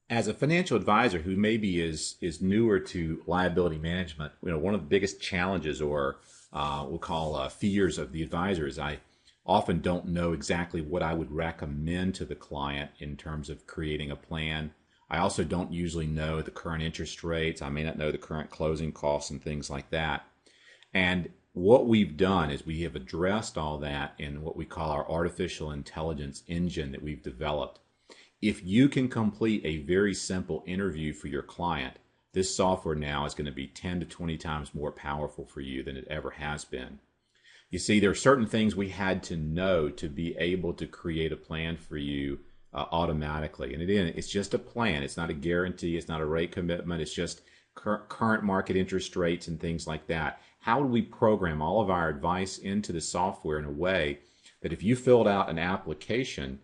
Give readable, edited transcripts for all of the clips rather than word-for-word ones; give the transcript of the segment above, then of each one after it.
As a financial advisor who maybe is newer to liability management, one of the biggest challenges, or we'll call fears of the advisor, is I often don't know exactly what I would recommend to the client in terms of creating a plan. I also don't usually know the current interest rates. I may not know the current closing costs and things like that. And what we've done is we have addressed all that in what we call our artificial intelligence engine that we've developed. If you can complete a very simple interview for your client, this software now is going to be 10 to 20 times more powerful for you than it ever has been. You see, there are certain things we had to know to be able to create a plan for you automatically. And again, it's just a plan. It's not a guarantee. It's not a rate commitment. It's just current market interest rates and things like that. How would we program all of our advice into the software in a way that if you filled out an application,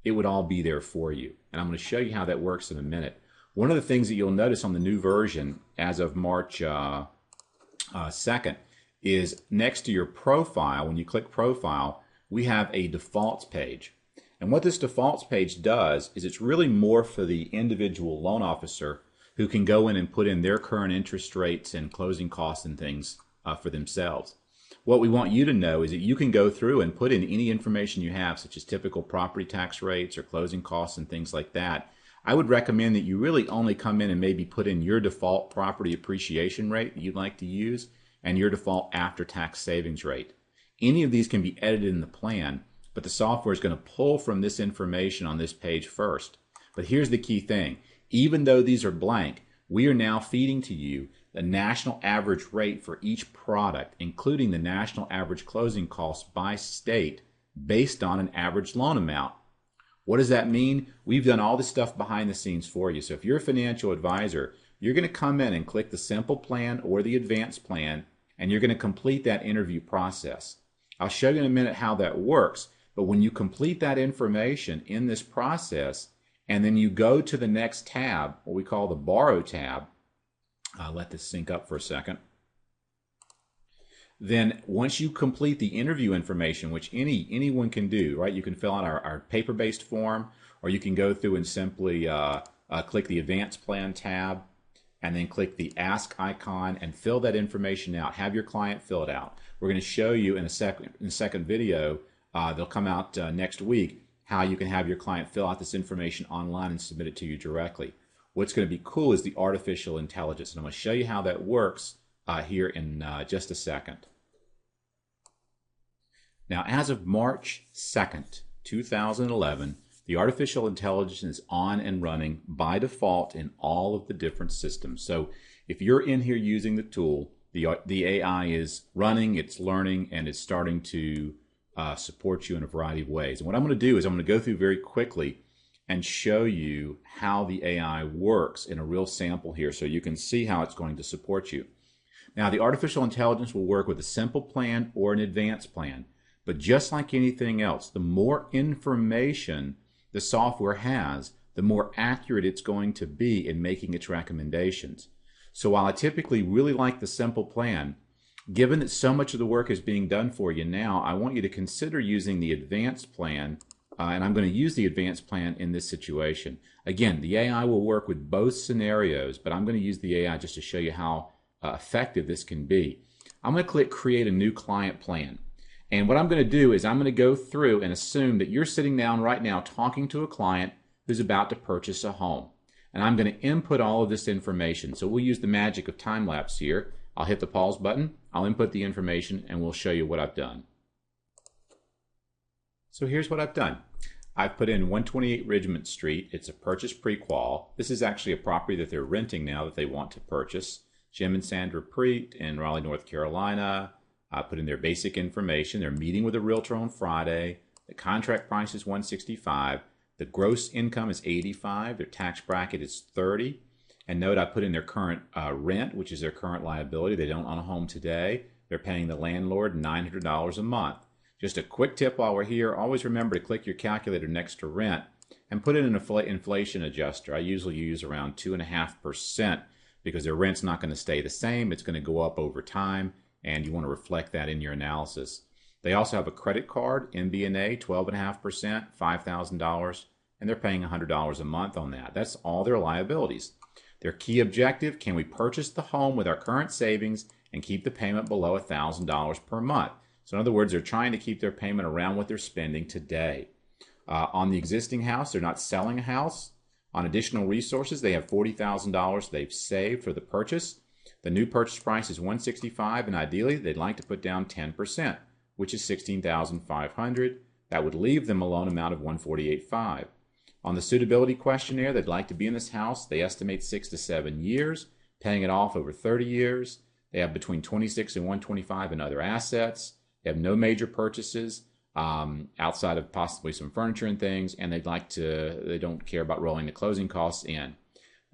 it would all be there for you? And I'm going to show you how that works in a minute. One of the things that you'll notice on the new version as of March 2nd is next to your profile, when you click profile, we have a defaults page. And what this defaults page does is it's really more for the individual loan officer who can go in and put in their current interest rates and closing costs and things for themselves. What we want you to know is that you can go through and put in any information you have, such as typical property tax rates or closing costs and things like that. I would recommend that you really only come in and maybe put in your default property appreciation rate that you'd like to use and your default after-tax savings rate. Any of these can be edited in the plan, but the software is going to pull from this information on this page first. But here's the key thing. Even though these are blank, we are now feeding to you the national average rate for each product, including the national average closing costs by state based on an average loan amount. What does that mean? We've done all this stuff behind the scenes for you. So if you're a financial advisor, you're going to come in and click the simple plan or the advanced plan, and you're going to complete that interview process. I'll show you in a minute how that works, but when you complete that information in this process, and then you go to the next tab, what we call the Borrow tab, let this sync up for a second. Then once you complete the interview information, which anyone can do, right? You can fill out our paper-based form, or you can go through and simply click the Advanced Plan tab, and then click the Ask icon and fill that information out. Have your client fill it out. We're going to show you in a second video, they'll come out next week, how you can have your client fill out this information online and submit it to you directly. What's going to be cool is the artificial intelligence, and I'm going to show you how that works here in just a second. Now, as of March 2nd, 2011, the artificial intelligence is on and running by default in all of the different systems. So if you're in here using the tool, the AI is running, it's learning, and it's starting to support you in a variety of ways. And what I'm going to do is I'm going to go through very quickly and show you how the AI works in a real sample here so you can see how it's going to support you. Now, the artificial intelligence will work with a simple plan or an advanced plan, but just like anything else, the more information the software has, the more accurate it's going to be in making its recommendations. So while I typically really like the simple plan, given that so much of the work is being done for you now, I want you to consider using the advanced plan. And I'm going to use the advanced plan in this situation. Again, the AI will work with both scenarios, but I'm going to use the AI just to show you how effective this can be. I'm going to click Create a New Client Plan. And what I'm going to do is I'm going to go through and assume that you're sitting down right now talking to a client who's about to purchase a home. And I'm going to input all of this information. So we'll use the magic of time-lapse here. I'll hit the pause button, I'll input the information, and we'll show you what I've done. So here's what I've done. I've put in 128 Ridgemont Street. It's a purchase pre-qual. This is actually a property that they're renting now that they want to purchase. Jim and Sandra Preet in Raleigh, North Carolina. I put in their basic information. They're meeting with a realtor on Friday. The contract price is $165. The gross income is $85. Their tax bracket is $30. And note I put in their current rent, which is their current liability. They don't own a home today. They're paying the landlord $900 a month. Just a quick tip while we're here, always remember to click your calculator next to rent and put in an inflation adjuster. I usually use around 2.5% because their rent's not going to stay the same. It's going to go up over time, and you want to reflect that in your analysis. They also have a credit card, MBNA, 12.5%, $5,000 and they're paying $100 a month on that. That's all their liabilities. Their key objective: can we purchase the home with our current savings and keep the payment below $1,000 per month? So in other words, they're trying to keep their payment around what they're spending today. On the existing house, they're not selling a house. On additional resources, they have $40,000 they've saved for the purchase. The new purchase price is $165,000, and ideally they'd like to put down 10%, which is $16,500. That would leave them a loan amount of $148,500. On the suitability questionnaire, they'd like to be in this house. They estimate 6 to 7 years, paying it off over 30 years. They have between $26,000 and $125,000 in other assets. They have no major purchases outside of possibly some furniture and things, and they don't care about rolling the closing costs in.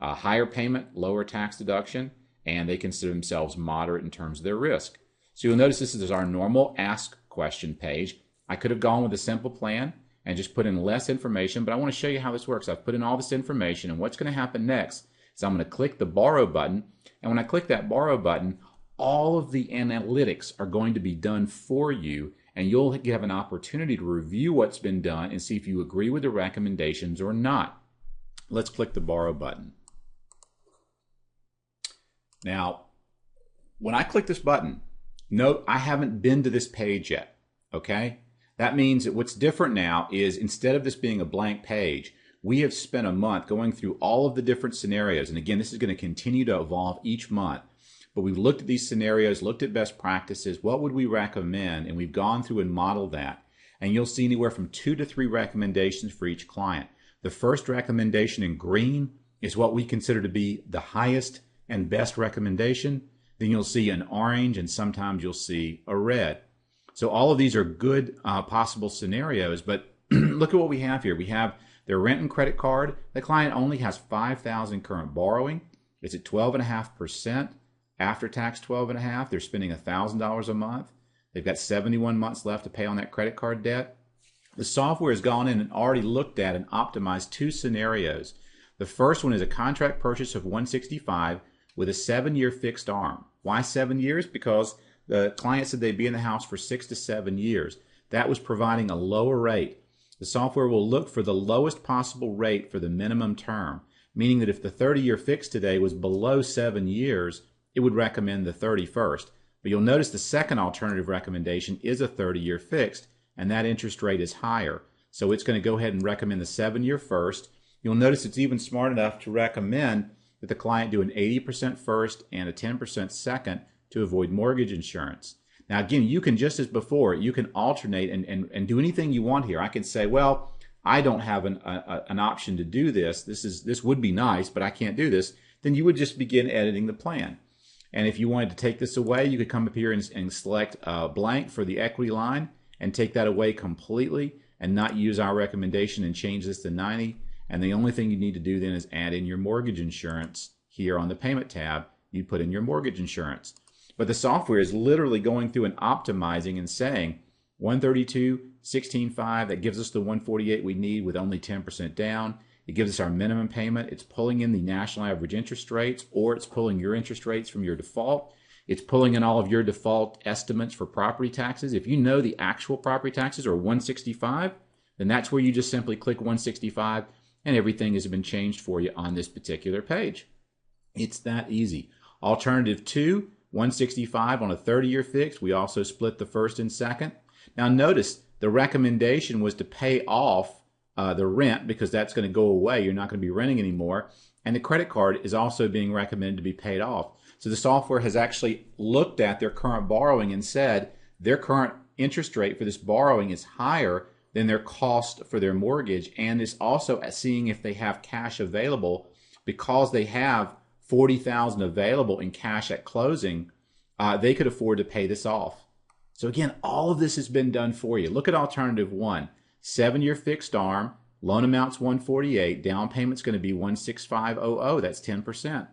Higher payment, lower tax deduction, and they consider themselves moderate in terms of their risk. So you'll notice this is our normal ask question page. I could have gone with a simple plan and just put in less information, but I want to show you how this works. I've put in all this information, and what's going to happen next is I'm going to click the borrow button, and when I click that borrow button, all of the analytics are going to be done for you, and you'll have an opportunity to review what's been done and see if you agree with the recommendations or not. Let's click the borrow button. Now, when I click this button, note I haven't been to this page yet, okay? That means that what's different now is instead of this being a blank page, we have spent a month going through all of the different scenarios. And again, this is going to continue to evolve each month. But we've looked at these scenarios, looked at best practices, what would we recommend, and we've gone through and modeled that. And you'll see anywhere from 2 to 3 recommendations for each client. The first recommendation in green is what we consider to be the highest and best recommendation. Then you'll see an orange, and sometimes you'll see a red. So all of these are good possible scenarios, but look at what we have here. We have their rent and credit card. The client only has $5,000 current borrowing. It's at 12.5%. After tax 12.5%. They're spending $1,000 a month. They've got 71 months left to pay on that credit card debt. The software has gone in and already looked at and optimized 2 scenarios. The first one is a contract purchase of $165,000 with a 7-year fixed arm. Why 7 years? Because the client said they'd be in the house for 6 to 7 years. That was providing a lower rate. The software will look for the lowest possible rate for the minimum term, meaning that if the 30-year fix today was below 7 years, it would recommend the 31st. But you'll notice the second alternative recommendation is a 30-year fixed, and that interest rate is higher. So it's going to go ahead and recommend the 7-year first. You'll notice it's even smart enough to recommend that the client do an 80% first and a 10% second to avoid mortgage insurance. Now again, you can, just as before, you can alternate and do anything you want here. I can say, well, I don't have an option to do this. This would be nice, but I can't do this. Then you would just begin editing the plan. And if you wanted to take this away, you could come up here and select blank for the equity line and take that away completely and not use our recommendation and change this to 90. And the only thing you need to do then is add in your mortgage insurance here on the payment tab. You put in your mortgage insurance. But the software is literally going through and optimizing and saying 132, 16.5, that gives us the 148 we need with only 10% down. It gives us our minimum payment. It's pulling in the national average interest rates, or it's pulling your interest rates from your default. It's pulling in all of your default estimates for property taxes. If you know the actual property taxes are 165, then that's where you just simply click 165 and everything has been changed for you on this particular page. It's that easy. Alternative 2, 165 on a 30-year fix. We also split the first and second. Now notice the recommendation was to pay off the rent because that's going to go away. You're not going to be renting anymore. And the credit card is also being recommended to be paid off. So the software has actually looked at their current borrowing and said their current interest rate for this borrowing is higher than their cost for their mortgage, and is also seeing if they have cash available. Because they have $40,000 available in cash at closing, they could afford to pay this off. So again, all of this has been done for you. Look at alternative 1. 7-year fixed arm, loan amount's 148, down payment's going to be 16500. That's 10%.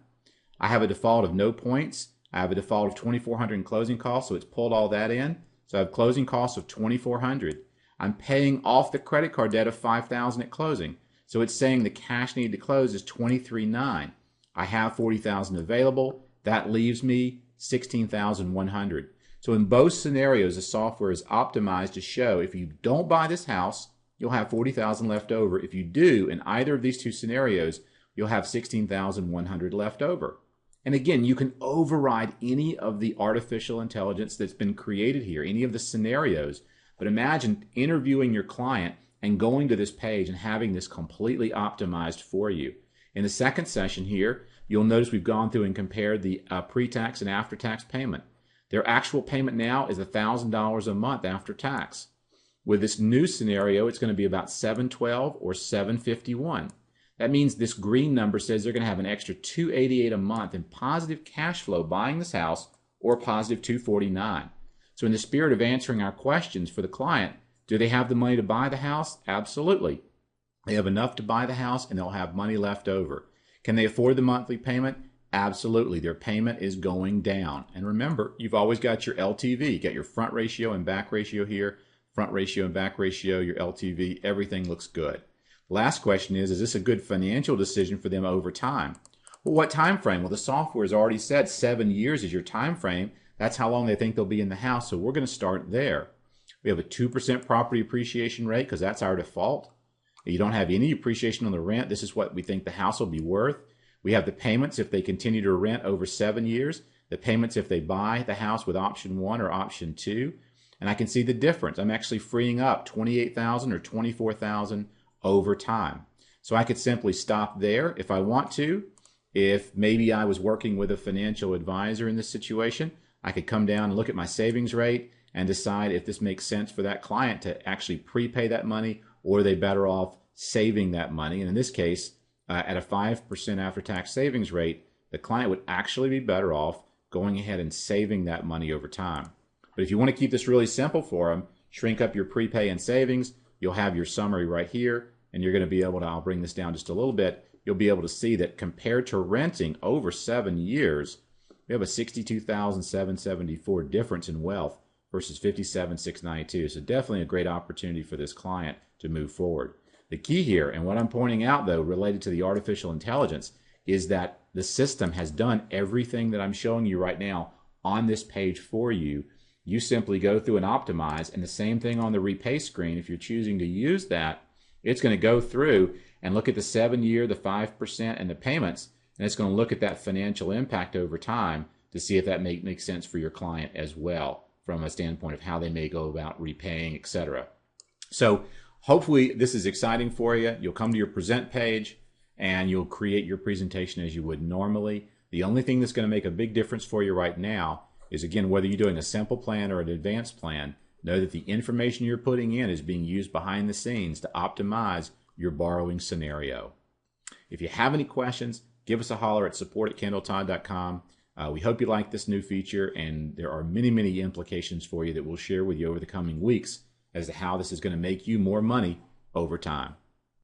I have a default of no points. I have a default of 2,400 in closing costs, so it's pulled all that in. So I have closing costs of 2,400. I'm paying off the credit card debt of 5,000 at closing. So it's saying the cash needed to close is 23,900. I have 40,000 available. That leaves me 16,100. So in both scenarios, the software is optimized to show if you don't buy this house, you'll have $40,000 left over. If you do, in either of these two scenarios, you'll have $16,100 left over. And again, you can override any of the artificial intelligence that's been created here, any of the scenarios. But imagine interviewing your client and going to this page and having this completely optimized for you. In the second session here, you'll notice we've gone through and compared the pre-tax and after-tax payment. Their actual payment now is $1,000 a month after tax. With this new scenario, it's going to be about $712 or $751. That means this green number says they're going to have an extra $288 a month in positive cash flow buying this house, or positive $249. So in the spirit of answering our questions for the client, do they have the money to buy the house? Absolutely. They have enough to buy the house and they'll have money left over. Can they afford the monthly payment? Absolutely. Their payment is going down. And remember, you've always got your LTV. You got your front ratio and back ratio here, front ratio and back ratio, your LTV, everything looks good. Last question is this a good financial decision for them over time? Well, what time frame? Well, the software has already said 7 years is your time frame. That's how long they think they'll be in the house. So we're going to start there. We have a 2% property appreciation rate because that's our default. You don't have any appreciation on the rent. This is what we think the house will be worth. We have the payments if they continue to rent over 7 years, the payments if they buy the house with option 1 or option 2. And I can see the difference. I'm actually freeing up $28,000 or $24,000 over time. So I could simply stop there if I want to. If maybe I was working with a financial advisor in this situation, I could come down and look at my savings rate and decide if this makes sense for that client to actually prepay that money, or are they better off saving that money. And in this case, at a 5% after-tax savings rate, the client would actually be better off going ahead and saving that money over time. But if you want to keep this really simple for them, shrink up your prepay and savings. You'll have your summary right here, and you're going to be able to, I'll bring this down just a little bit, you'll be able to see that compared to renting over 7 years, we have a $62,774 difference in wealth versus $57,692. So definitely a great opportunity for this client to move forward. The key here, and what I'm pointing out though, related to the artificial intelligence, is that the system has done everything that I'm showing you right now on this page for you. You simply go through and optimize, and the same thing on the repay screen. If you're choosing to use that, it's going to go through and look at the 7-year, the 5%, and the payments, and it's going to look at that financial impact over time to see if that makes sense for your client as well, from a standpoint of how they may go about repaying, etc. So hopefully this is exciting for you. You'll come to your present page and you'll create your presentation as you would normally. The only thing that's going to make a big difference for you right now is, again, whether you're doing a simple plan or an advanced plan, know that the information you're putting in is being used behind the scenes to optimize your borrowing scenario. If you have any questions, give us a holler at support@kendalltodd.com. We hope you like this new feature, and there are many, many implications for you that we'll share with you over the coming weeks as to how this is going to make you more money over time.